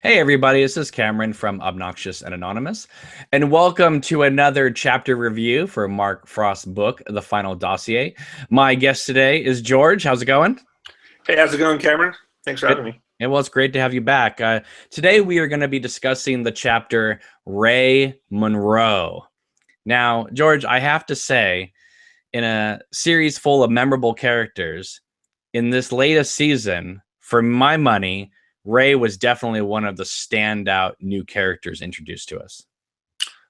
Hey everybody, this is Cameron from Obnoxious and Anonymous, and welcome to another chapter review for Mark Frost's book, The Final Dossier. My guest today is George. How's it going? Hey, how's it going, Cameron? Thanks for Good. having me. And well, it's great to have you back. Today we are going to be discussing the chapter Ray Monroe. Now, George, I have to say, in a series full of memorable characters, in this latest season, for my money, Ray was definitely one of the standout new characters introduced to us.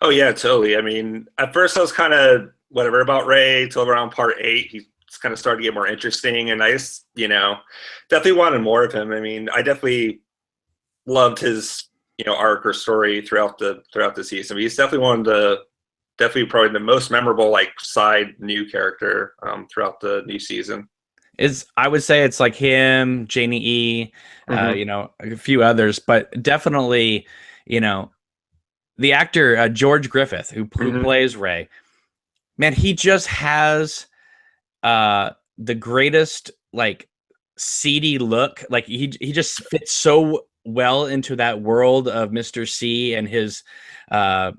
Oh yeah, totally. I mean, at first I was kind of whatever about Ray till around part 8. He kind of started to get more interesting, and I just, definitely wanted more of him. I mean, I definitely loved his, arc or story throughout the season. He's definitely one of the definitely probably the most memorable like side new character throughout the new season. I would say it's like him, Janie E, Hmm. a few others, but definitely, you know, the actor George Griffith who Hmm. plays Ray. Man, he just has the greatest like seedy look. Like he just fits so well into that world of Mr. C and his uh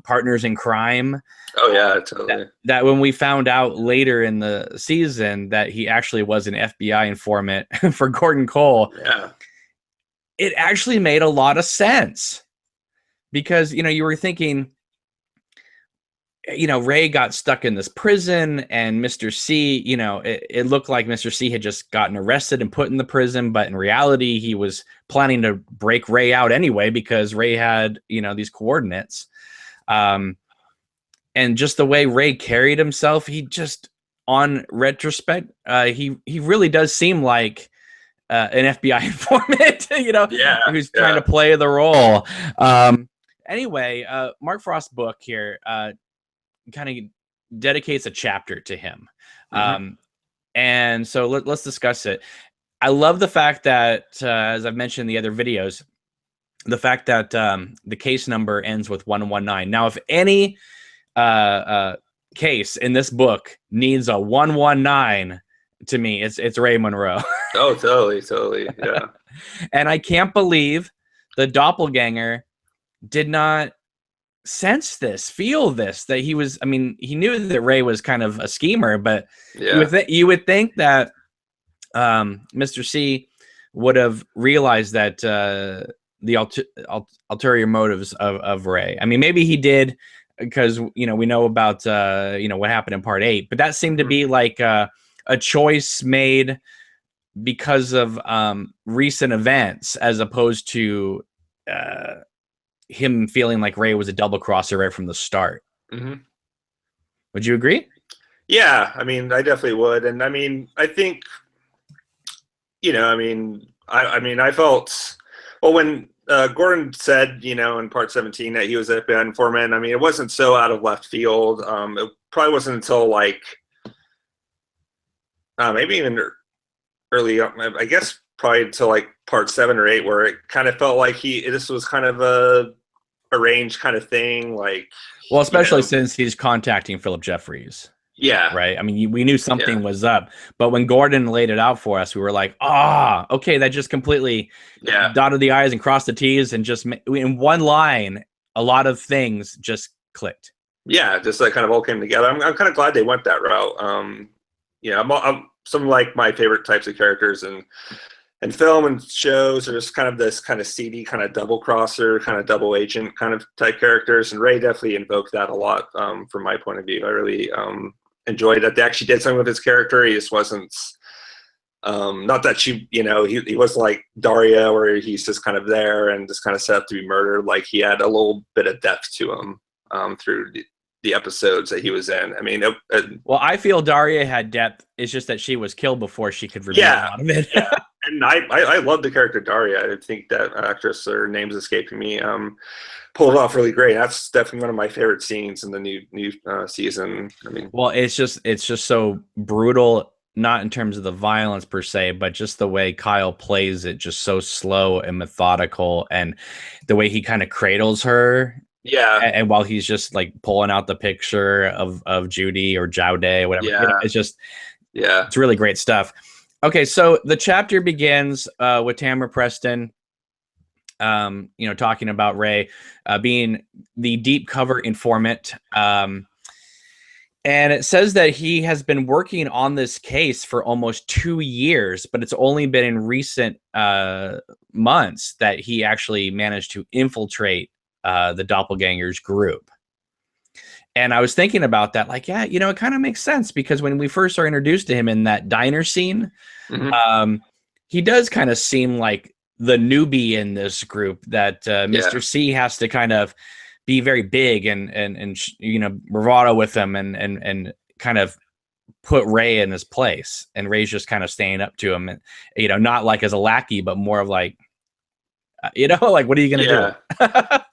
partners in crime. Oh yeah, that totally. that when we found out later in the season that he actually was an FBI informant for Gordon Cole, Yeah. it actually made a lot of sense because you were thinking, Ray got stuck in this prison, and Mr. C, it looked like Mr. C had just gotten arrested and put in the prison, but in reality, he was planning to break Ray out anyway because Ray had, these coordinates. And just the way Ray carried himself, he just, on retrospect, he really does seem like an FBI informant, Yeah. who's trying Yeah. to play the role. Anyway, Mark Frost's book here kind of dedicates a chapter to him. Hmm. Um, and so let's discuss it. I love the fact that, as I've mentioned in the other videos, the fact that the case number ends with 119. Now, if any case in this book needs a 119, to me, it's Ray Monroe. Oh, totally, totally. Yeah. And I can't believe the doppelganger did not sense this, feel this, that he was, I mean, he knew that Ray was kind of a schemer, but Yeah. you would think that Mr. C would have realized that the ulterior motives of Ray. I mean, maybe he did because, we know about, what happened in part 8, but that seemed to Mhm. be like a choice made because of recent events as opposed to uh, him feeling like Ray was a double crosser right from the start. Mhm. Would you agree? Yeah, I mean, I definitely would, and I mean, I think, I felt well when Gordon said, in part 17 that he was an FBI informant. I mean, it wasn't so out of left field. It probably wasn't until like maybe even early, I guess, probably until like part 7 or 8, where it kind of felt like this was kind of a arranged kind of thing, like Well, you especially know, since he's contacting Philip Jeffries, yeah, right? I mean, we knew yeah, something was up, but when Gordon laid it out for us, we were like, okay, that just completely yeah. dotted the I's and crossed the T's, and just in one line, a lot of things just clicked. Yeah, just like kind of all came together. I'm kind of glad they went that route. I'm some like my favorite types of characters and film and shows are just kind of this kind of seedy, kind of double crosser, kind of double agent kind of type characters. And Ray definitely invoked that a lot from my point of view. I really enjoyed that they actually did something with his character. He just wasn't. Not that he was like Daria, where he's just kind of there and just kind of set up to be murdered. Like he had a little bit of depth to him through the episodes that he was in. I mean, Well, I feel Daria had depth. It's just that she was killed before she could reveal a yeah, lot of it. yeah. And I love the character Daria. I think that actress, her name's escaping me, pulled it off really great. That's definitely one of my favorite scenes in the new season. I mean, Well, it's just so brutal, not in terms of the violence per se, but just the way Kyle plays it, just so slow and methodical, and the way he kind of cradles her, yeah, and while he's just like pulling out the picture of Judy or Jaude, whatever, yeah, yeah. it's really great stuff. Okay, so the chapter begins with Tamara Preston. talking about Ray being the deep cover informant. And it says that he has been working on this case for almost 2 years, but it's only been in recent months that he actually managed to infiltrate the doppelgangers group. And I was thinking about that, like, yeah, it kind of makes sense, because when we first are introduced to him in that diner scene, he does kind of seem like the newbie in this group that Mr. C has to kind of be very big and bravado with him and kind of put Ray in his place, and Ray's just kind of staying up to him, and not like as a lackey, but more of like, like, what are you gonna do?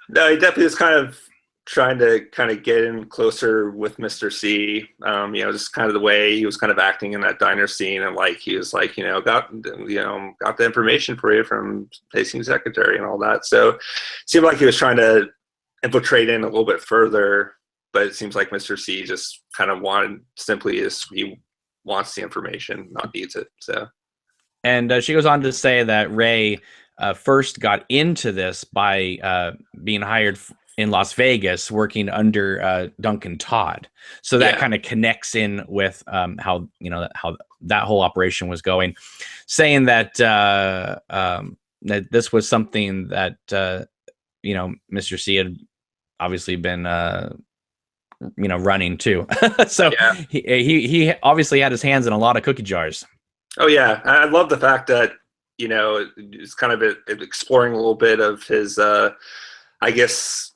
No, he definitely is kind of trying to kind of get in closer with Mr. C. Just kind of the way he was kind of acting in that diner scene, and like he was like, got the information for you from Pacing Secretary and all that. So it seemed like he was trying to infiltrate in a little bit further, but it seems like Mr. C just kind of he wants the information, not needs it. So, and she goes on to say that Ray first got into this by being hired in Las Vegas, working under Duncan Todd. So that kind of connects in with how that whole operation was going, saying that that this was something that Mr. C had obviously been running too. So he obviously had his hands in a lot of cookie jars. Oh yeah, I love the fact that it's kind of exploring a little bit of his I guess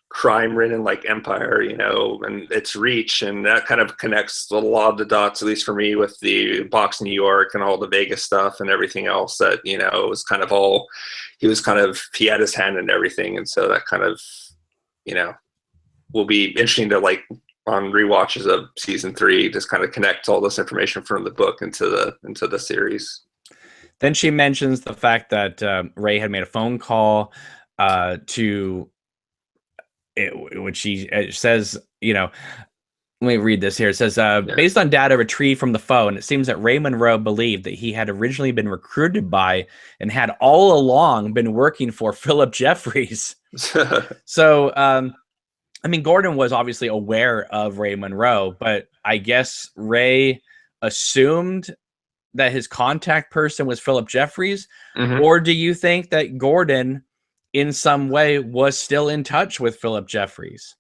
crime-ridden like empire, and its reach, and that kind of connects a lot of the dots, at least for me, with the Box New York and all the Vegas stuff and everything else that it was kind of all he had his hand in everything, and so that kind of will be interesting to, like, on rewatches of season 3, just kind of connect all this information from the book into the series. Then she mentions the fact that Ray had made a phone call to which she says, let me read this here. It says, based on data retrieved from the phone, it seems that Ray Monroe believed that he had originally been recruited by and had all along been working for Philip Jeffries. So, Gordon was obviously aware of Ray Monroe, but I guess Ray assumed that his contact person was Philip Jeffries. Or do you think that Gordon in some way was still in touch with Philip Jeffries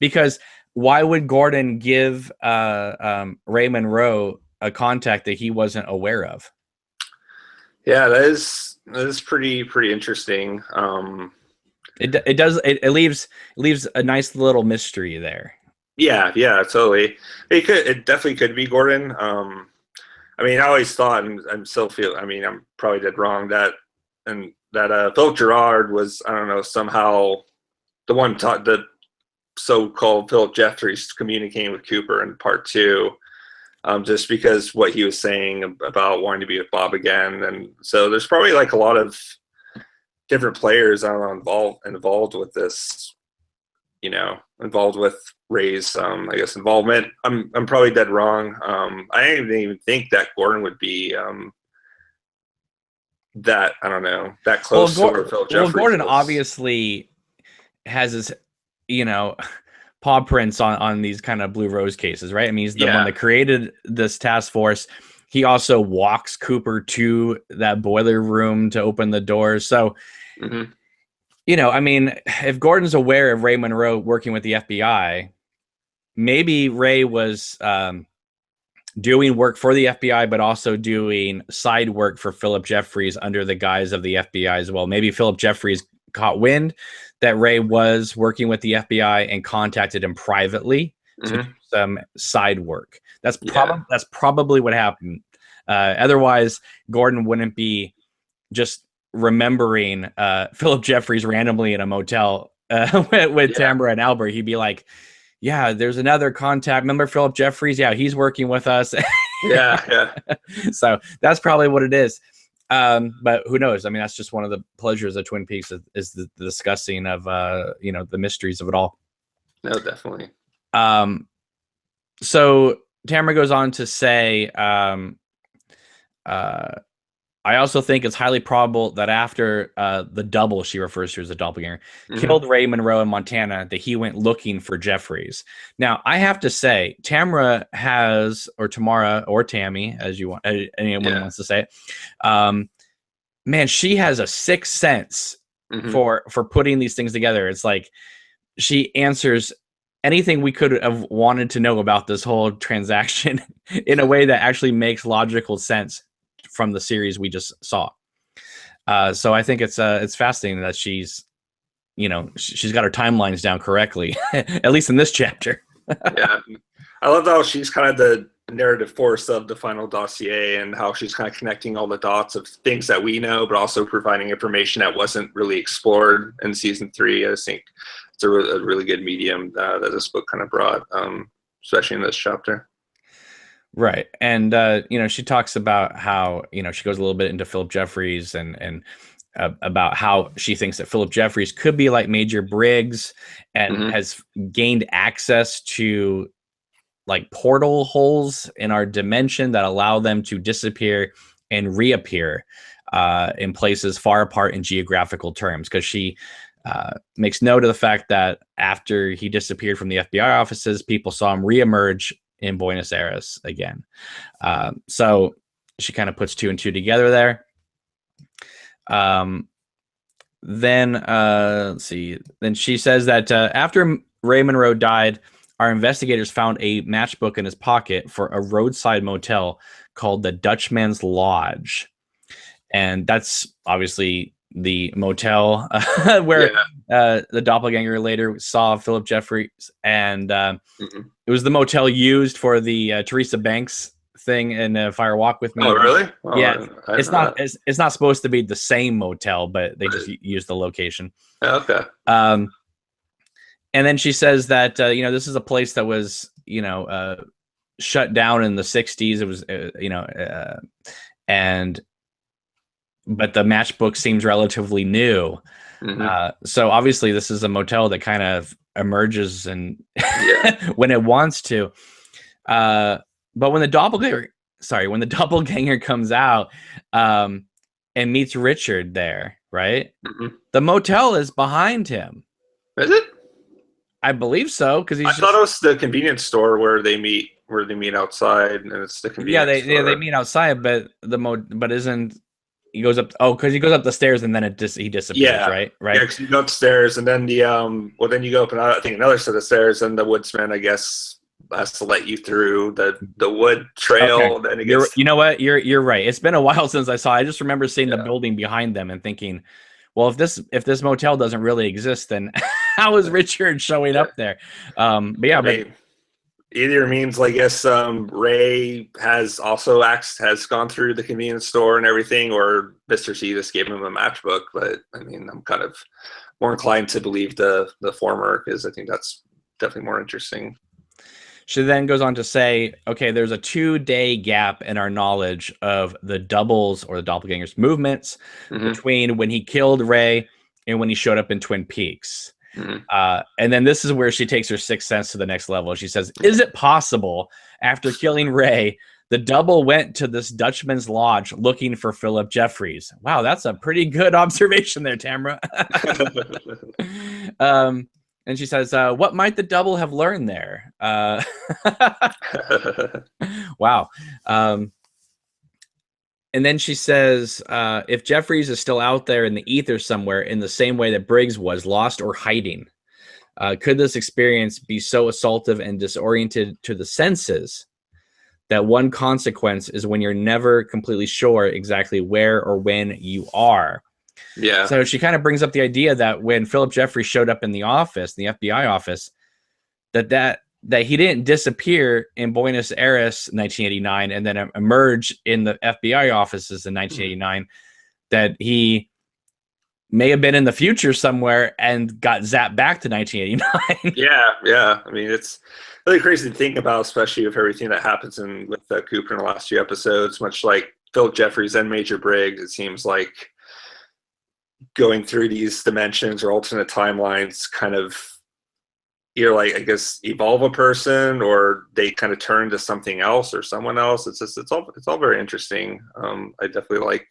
because why would Gordon give Ray Monroe a contact that he wasn't aware of? Yeah, that is pretty interesting. It leaves a nice little mystery there. Yeah, totally. It definitely could be Gordon. I always thought, and I'm still feel. I'm probably dead wrong that Philip Gerard was, I don't know, somehow the one taught the so-called Philip Jeffries communicating with Cooper in part 2, just because what he was saying about wanting to be with Bob again. And so there's probably like a lot of different players involved with this, involved with Ray's, I guess, involvement. I'm probably dead wrong. I didn't even think that Gordon would be that, I don't know, that close to Phil Jeffries. Well, Gordon obviously has his, paw prints on these kind of Blue Rose cases, right? He's the one that created this task force. He also walks Cooper to that boiler room to open the doors. So, if Gordon's aware of Ray Monroe working with the FBI, maybe Ray was doing work for the FBI, but also doing side work for Philip Jeffries under the guise of the FBI as well. Maybe Philip Jeffries caught wind that Ray was working with the FBI and contacted him privately to do some side work. That's probably what happened. Otherwise, Gordon wouldn't be just remembering Philip Jeffries randomly in a motel with Tamara and Albert. He'd be like, yeah, there's another contact. Remember Philip Jeffries? Yeah, he's working with us. Yeah. So that's probably what it is. But who knows? That's just one of the pleasures of Twin Peaks is the discussing of, the mysteries of it all. No, definitely. So Tamara goes on to say, I also think it's highly probable that after the double she refers to as a doppelganger Mhm. killed Ray Monroe in Montana, that he went looking for Jeffries. Now, I have to say, Tamara has, or Tamara, or Tammy, as you want, anyone wants to say it. Man, she has a sixth sense for putting these things together. It's like she answers anything we could have wanted to know about this whole transaction in a way that actually makes logical sense from the series we just saw. So I think it's fascinating that she's got her timelines down correctly, at least in this chapter. Yeah, I love how she's kind of the narrative force of the Final Dossier, and how she's kind of connecting all the dots of things that we know, but also providing information that wasn't really explored in season 3. I just think it's a really good medium that this book kind of brought, especially in this chapter. Right. And, she talks about how, she goes a little bit into Philip Jeffries and about how she thinks that Philip Jeffries could be like Major Briggs and has gained access to like portal holes in our dimension that allow them to disappear and reappear in places far apart in geographical terms. Because she makes note of the fact that after he disappeared from the FBI offices, people saw him reemerge in Buenos Aires again. So she kind of puts 2 and 2 together there. Then let's see. Then she says that after Ray Monroe died, our investigators found a matchbook in his pocket for a roadside motel called the Dutchman's Lodge. And that's obviously the motel where the doppelganger later saw Philip Jeffries. And it was the motel used for the Teresa Banks thing in Fire Walk with Me. Oh, really? Oh, Yeah, it's not supposed to be the same motel, but they just used the location. Okay. And then she says that this is a place that was shut down in the 60s. It was but the matchbook seems relatively new. So obviously this is a motel that kind of emerges and when it wants to. But when the doppelganger comes out and meets Richard there, right? The motel is behind him. Is it? I believe so, because I thought it was the convenience store where they meet outside, and it's the convenience store. they meet outside, but isn't he goes up? Oh, because he goes up the stairs and then he disappears, right? Yeah, because you go upstairs and then then you go up I think another set of stairs, and the woodsman, I guess, has to let you through the wood trail. Okay. Then it gets... You know what? You're right. It's been a while since I saw. I just remember seeing the building behind them and thinking, well, if this motel doesn't really exist, then how is Richard showing up there? Either means, I guess, Ray has gone through the convenience store and everything, or Mr. C just gave him a matchbook. But I mean, I'm kind of more inclined to believe the former, because I think that's definitely more interesting. She then goes on to say, okay, there's a 2-day gap in our knowledge of the doubles or the doppelganger's movements between when he killed Ray and when he showed up in Twin Peaks. And then this is where she takes her sixth sense to the next level. She says, is it possible after killing Ray, the double went to this Dutchman's Lodge looking for Philip Jeffries? Wow, that's a pretty good observation there, Tamara. And she says, what might the double have learned there? Wow. And then she says, if Jeffries is still out there in the ether somewhere in the same way that Briggs was, lost or hiding, could this experience be so assaultive and disoriented to the senses that one consequence is when you're never completely sure exactly where or when you are? Yeah. So she kind of brings up the idea that when Philip Jeffries showed up in the office, the FBI office, that he didn't disappear in Buenos Aires in 1989 and then emerge in the FBI offices in 1989, that he may have been in the future somewhere and got zapped back to 1989. Yeah. I mean, it's really crazy to think about, especially with everything that happens with Cooper in the last few episodes. Much like Philip Jeffries and Major Briggs, it seems like going through these dimensions or alternate timelines kind of either like, I guess, evolve a person, or they kind of turn to something else or someone else. It's all very interesting. I definitely like,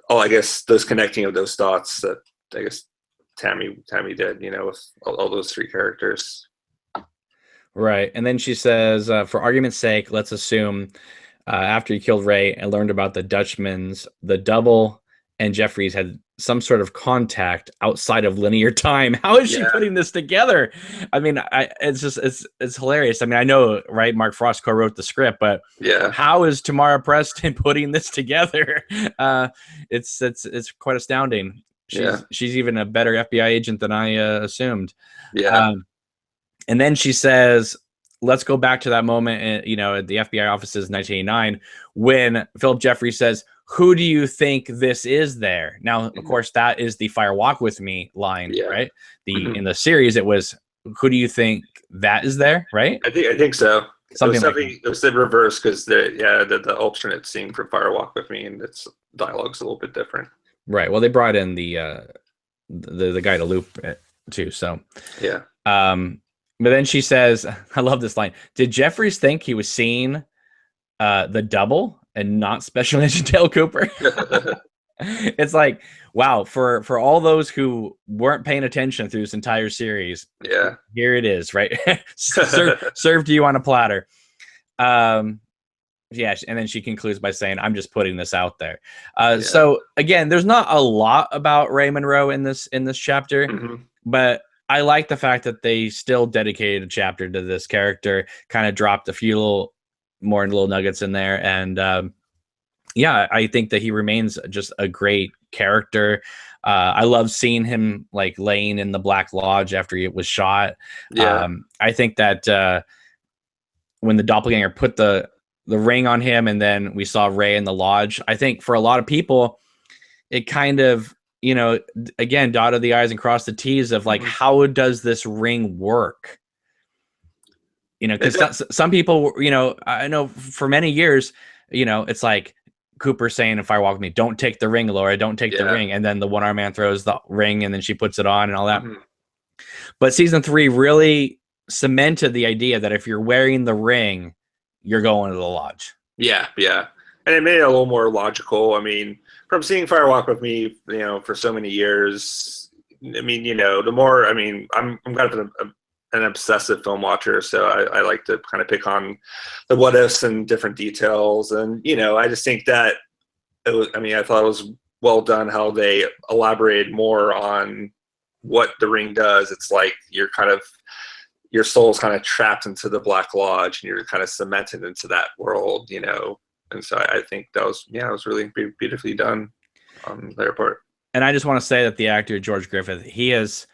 I guess, those connecting of those dots that I guess Tammy did, with all those three characters. Right. And then she says, for argument's sake, let's assume after he killed Ray and learned about the Dutchman's, the Double and Jeffries had some sort of contact outside of linear time. How is she putting this together? I mean, it's hilarious. I mean, I know, right? Mark Frost co-wrote the script, but how is Tamara Preston putting this together? It's quite astounding. She's even a better FBI agent than I assumed. And then she says, let's go back to that moment, at the FBI offices in 1989, when Philip Jeffries says, who do you think this is there? Now, of course, that is the Fire Walk With Me line, right? In the series, it was, who do you think that is there, right? I think so. It was the reverse, because the alternate scene for Fire Walk With Me, and its dialogue's a little bit different. Right. Well, they brought in the guy to loop it too. So but then she says, I love this line. Did Jeffries think he was seeing the Double and not Special Agent Dale Cooper? It's like, wow, for all those who weren't paying attention through this entire series, here it is, right? served to you on a platter. And then she concludes by saying, I'm just putting this out there. So again, there's not a lot about Ray Monroe in this chapter, but I like the fact that they still dedicated a chapter to this character, kind of dropped a few little nuggets in there. And I think that he remains just a great character. I love seeing him like laying in the Black Lodge after he was shot. I think that when the doppelganger put the ring on him and then we saw Ray in the lodge, I think for a lot of people, it kind of, again, dotted the I's and crossed the T's of like, how does this ring work? Because some people, I know for many years, it's like Cooper saying in Fire Walk With Me, don't take the ring, Laura, don't take the ring. And then the one-armed man throws the ring and then she puts it on and all that. But season 3 really cemented the idea that if you're wearing the ring, you're going to the lodge. Yeah. And it made it a little more logical. I mean, from seeing Fire Walk With Me, for so many years, I mean, the more, I mean, I'm kind of an obsessive film watcher, so I like to kind of pick on the what ifs and different details. And, I just think that I thought it was well done how they elaborated more on what the ring does. It's like your soul's kind of trapped into the Black Lodge and you're kind of cemented into that world, And so I think that was, it was really beautifully done on their part. And I just want to say that the actor, George Griffith, he is...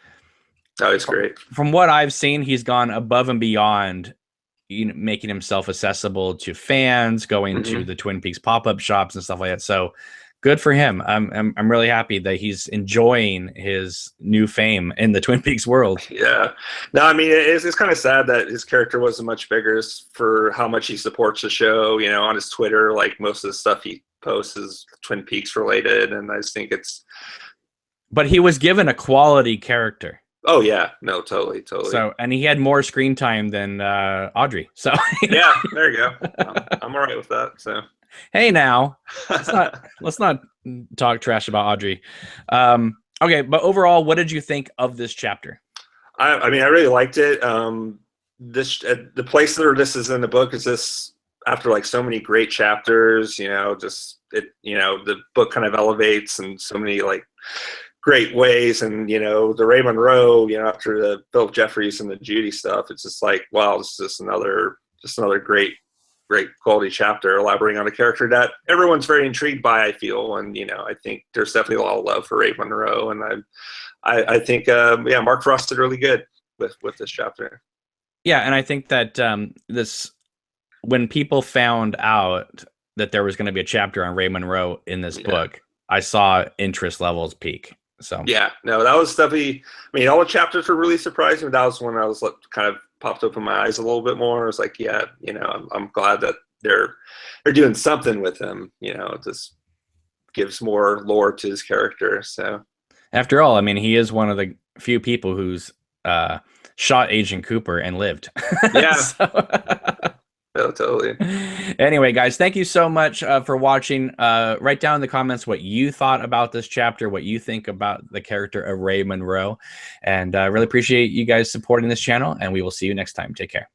Oh, he's great. From what I've seen, he's gone above and beyond, making himself accessible to fans, going to the Twin Peaks pop-up shops and stuff like that. So good for him. I'm really happy that he's enjoying his new fame in the Twin Peaks world. Yeah. No, I mean, it's kind of sad that his character wasn't much bigger for how much he supports the show, on his Twitter. Like most of the stuff he posts is Twin Peaks related. And I just think it's... But he was given a quality character. Oh yeah, no, totally. So, and he had more screen time than Audrey. So yeah, there you go. I'm all right with that. So hey, now let's not talk trash about Audrey. Okay, but overall, what did you think of this chapter? I mean, I really liked it. The place where this is in the book is this after like so many great chapters. The book kind of elevates in so many like great ways, and the Ray Monroe, after the Philip Jeffries and the Judy stuff, it's just like, wow, this is just another great quality chapter elaborating on a character that everyone's very intrigued by, I feel. And I think there's definitely a lot of love for Ray Monroe, and I think Mark Frost did really good with this chapter. Yeah, and I think that when people found out that there was going to be a chapter on Ray Monroe in this book, I saw interest levels peak. So yeah, no, that was definitely. I mean, all the chapters were really surprising. But that was when I was kind of popped open my eyes a little bit more. I was like, I'm glad that they're doing something with him. It just gives more lore to his character. So after all, I mean, he is one of the few people who's shot Agent Cooper and lived. Yeah. So, oh, totally. Anyway, guys, thank you so much for watching. Write down in the comments what you thought about this chapter, what you think about the character of Ray Monroe. And I really appreciate you guys supporting this channel, and we will see you next time. Take care.